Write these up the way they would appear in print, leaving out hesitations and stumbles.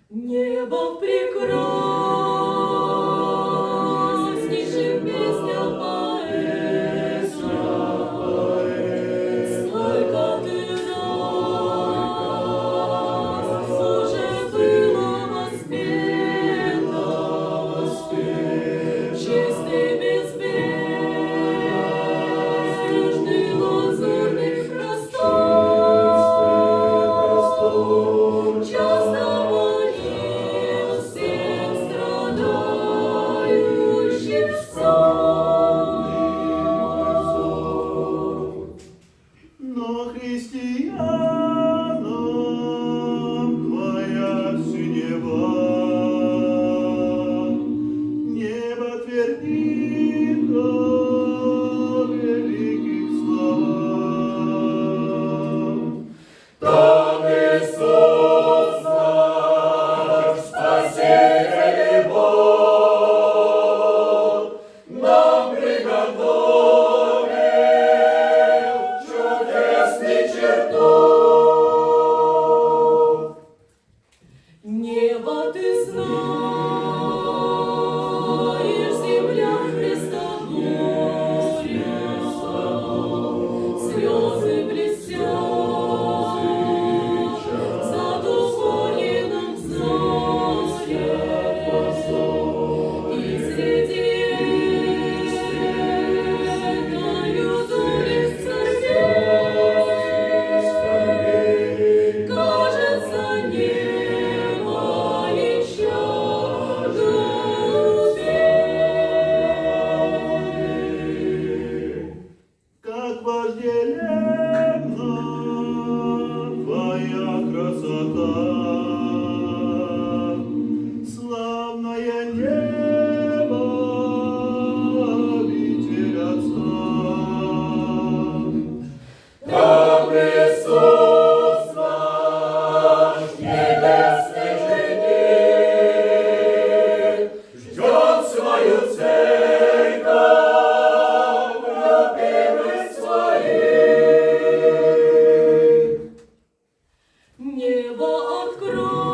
Небо прекраснейшим песням поэта, сколько ты раз уже было воспето, чистый, безбрежный, лазурный простор, часто но христианам твоя синева, небо твердит о великих словах. Там Иисус наш Спаситель и Бог нам приготовил чудесный чертог. Небо ты знаешь, земля Христа горя, слезы блестят за туманенным заря, и среди этой доли скорбей кажется небо еще голубей. Как вожделенна твоя красота, славное небо, обитель Отца. Там Иисус наш, небесный жених, ждет свою церковь, любимых своих. Небо открой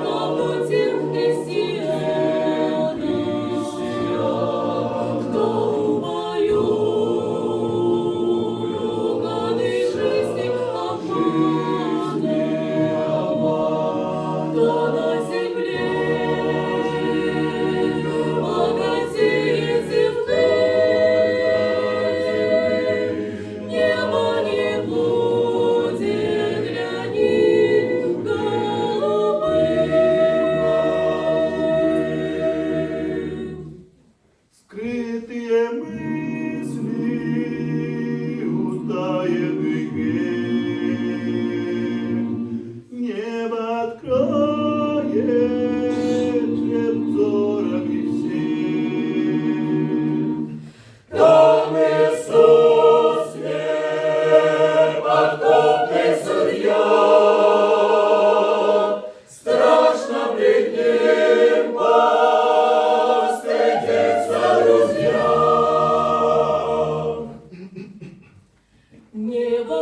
правду тем христианам, кто убаюканный жизни обманом, кто на земле богатеет земным, небо не будет для них голубым. Скрытые мысли, утаенный гнев, небо откроет пред взорами всех. Там Иисус, неподкупный судья, страшно пред ним постыдиться друзья. Небо